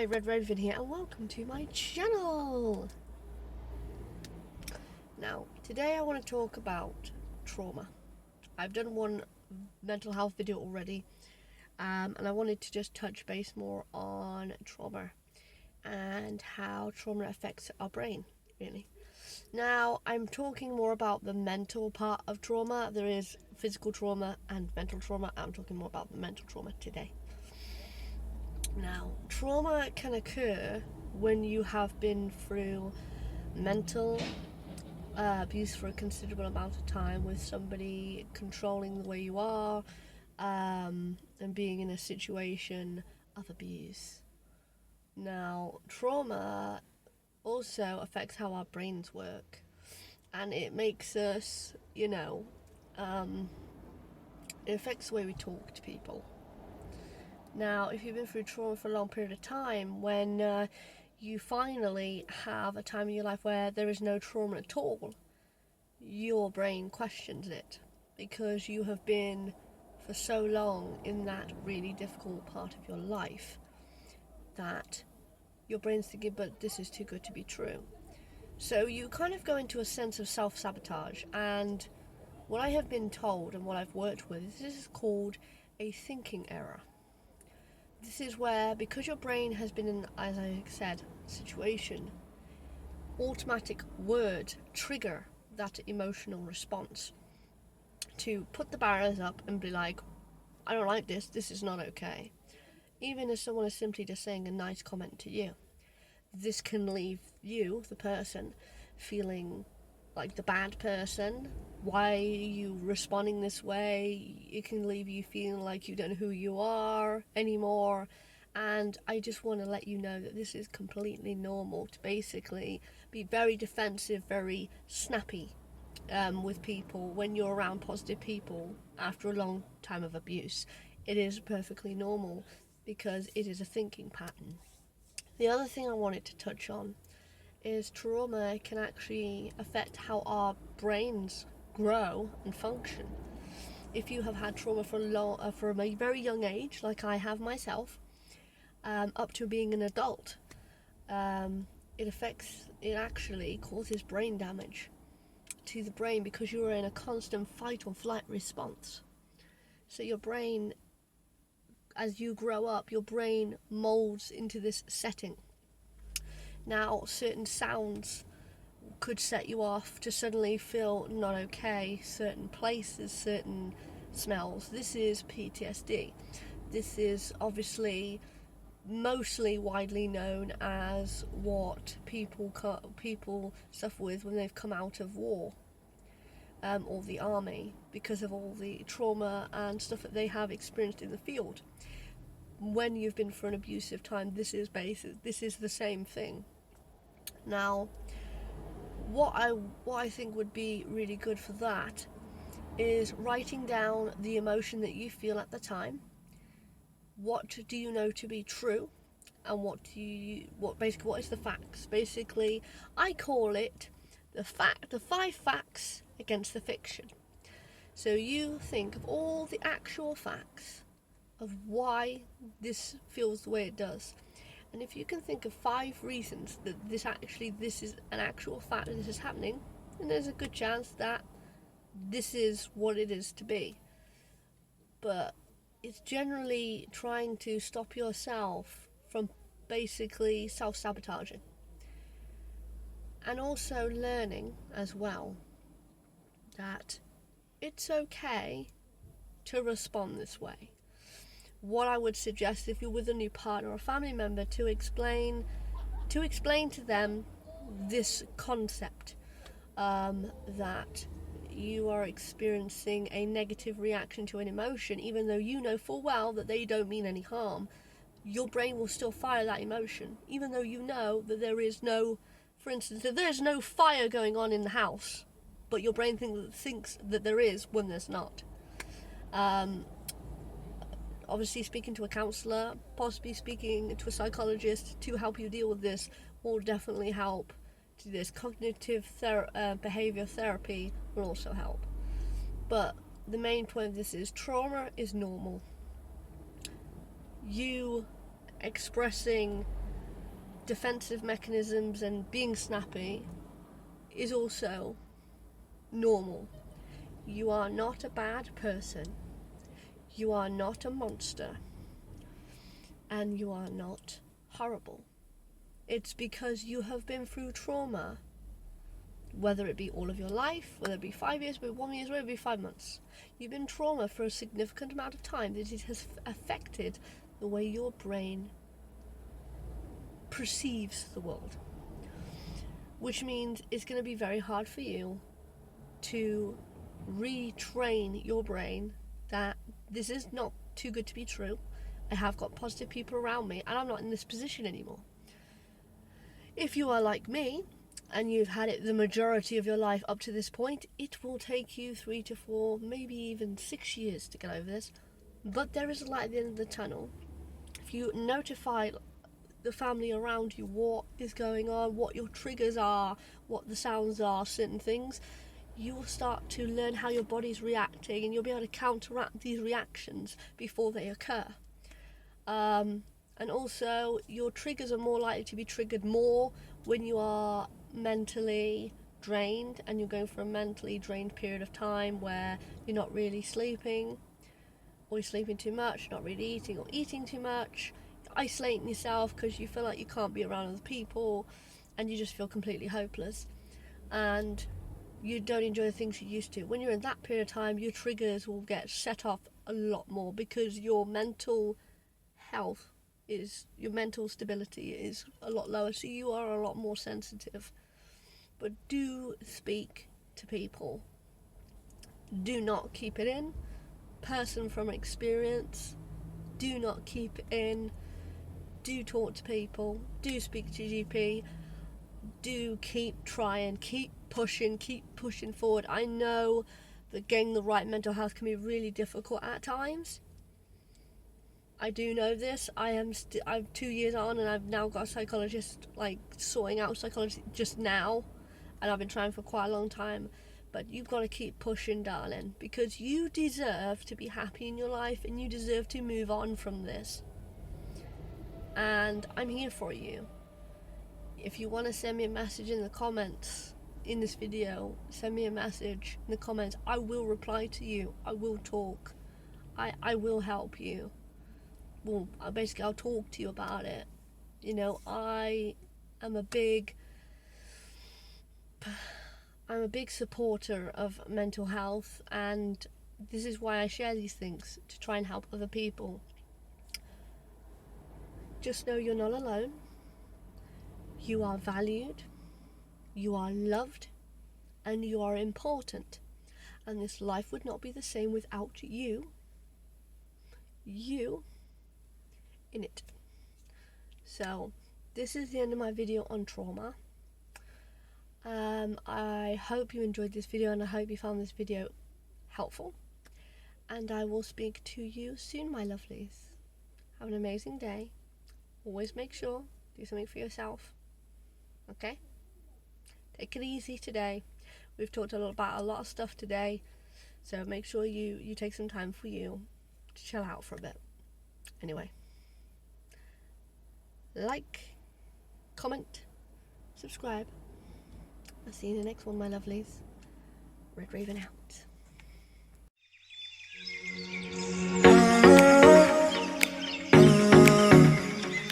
Red Raven here, and welcome to my channel. Now, today I want to talk about trauma. I've done one mental health video already, and I wanted to just touch base more on trauma and how trauma affects our brain, really. Now, I'm talking more about the mental part of trauma. There is physical trauma and mental trauma. I'm talking more about the mental trauma today. Now, trauma can occur when you have been through mental abuse for a considerable amount of time, with somebody controlling the way you are, and being in a situation of abuse. Now, trauma also affects how our brains work, and it makes us, it affects the way we talk to people. Now, if you've been through trauma for a long period of time, when you finally have a time in your life where there is no trauma at all, your brain questions it, because you have been for so long in that really difficult part of your life that your brain's thinking, but this is too good to be true. So you kind of go into a sense of self-sabotage, and what I have been told and what I've worked with, this is called a thinking error. This is where, because your brain has been in, as I said, situation, automatic words trigger that emotional response to put the barriers up and be like, I don't like this, this is not okay. Even if someone is simply just saying a nice comment to you, this can leave you, the person, feeling like the bad person. Why are you responding this way? It can leave you feeling like you don't know who you are anymore. And I just want to let you know that this is completely normal, to basically be very defensive, very snappy with people when you're around positive people after a long time of abuse. It is perfectly normal because it is a thinking pattern. The other thing I wanted to touch on is trauma can actually affect how our brains grow and function. If you have had trauma for a very young age, like I have myself, up to being an adult, it actually causes brain damage to the brain, because you are in a constant fight or flight response. So your brain, as you grow up, your brain molds into this setting. Now, certain sounds could set you off to suddenly feel not okay, certain places, certain smells. This is PTSD. This is obviously mostly widely known as what people suffer with when they've come out of war, or the army, because of all the trauma and stuff that they have experienced in the field. When you've been for an abusive time, this is the same thing. Now, what I think would be really good for that is writing down the emotion that you feel at the time. What do you know to be true, and what is the facts? Basically, I call it the 5 facts against the fiction. So you think of all the actual facts of why this feels the way it does. And if you can think of 5 reasons that this is an actual fact that this is happening, then there's a good chance that this is what it is to be. But it's generally trying to stop yourself from basically self-sabotaging. And also learning as well that it's okay to respond this way. What I would suggest, if you're with a new partner or family member, to explain to them this concept, that you are experiencing a negative reaction to an emotion, even though you know full well that they don't mean any harm. Your brain will still fire that emotion, even though you know that there is no, for instance, that there's no fire going on in the house, but your brain thinks that there is when there's not. Obviously, speaking to a counsellor, possibly speaking to a psychologist to help you deal with this will definitely help. To this cognitive behaviour therapy will also help. But the main point of this is trauma is normal. You expressing defensive mechanisms and being snappy is also normal. You are not a bad person. You are not a monster. And you are not horrible. It's because you have been through trauma. Whether it be all of your life, whether it be 5 years, whether it be 1 year, whether it be 5 months. You've been trauma for a significant amount of time that it has affected the way your brain perceives the world. Which means it's going to be very hard for you to retrain your brain that this is not too good to be true. I have got positive people around me and I'm not in this position anymore. If you are like me and you've had it the majority of your life up to this point, it will take you 3 to 4, maybe even 6 years to get over this. But there is a light at the end of the tunnel. If you notify the family around you what is going on, what your triggers are, what the sounds are, certain things, you will start to learn how your body's reacting, and you'll be able to counteract these reactions before they occur. And also, your triggers are more likely to be triggered more when you are mentally drained, and you're going for a mentally drained period of time where you're not really sleeping, or you're sleeping too much, not really eating, or eating too much, isolating yourself because you feel like you can't be around other people, and you just feel completely hopeless. And you don't enjoy the things you used to. When you're in that period of time, your triggers will get set off a lot more because your mental health your mental stability is a lot lower, so you are a lot more sensitive. But do speak to people. Do not keep it in. Person from experience, do not keep it in. Do talk to people. Do speak to your GP. Do keep trying, keep pushing forward. I know that getting the right mental health can be really difficult at times. I do know this. I'm 2 years on and I've now got a psychologist, like sorting out psychology just now, and I've been trying for quite a long time. But you've got to keep pushing, darling, because you deserve to be happy in your life and you deserve to move on from this. And I'm here for you. If you want to send me a message in the comments in this video, send me a message in the comments. I will reply to you. I will talk. I will help you. Well, basically I'll talk to you about it. You know, I am a big supporter of mental health, and this is why I share these things, to try and help other people. Just know you're not alone. You are valued, you are loved, and you are important. And this life would not be the same without you in it. So, this is the end of my video on trauma. I hope you enjoyed this video, and I hope you found this video helpful. And I will speak to you soon, my lovelies. Have an amazing day. Always make sure, do something for yourself. Okay? Take it easy today. We've talked about a lot of stuff today, so make sure you take some time for you to chill out for a bit. Anyway, like, comment, subscribe. I'll see you in the next one, my lovelies. Red Raven out.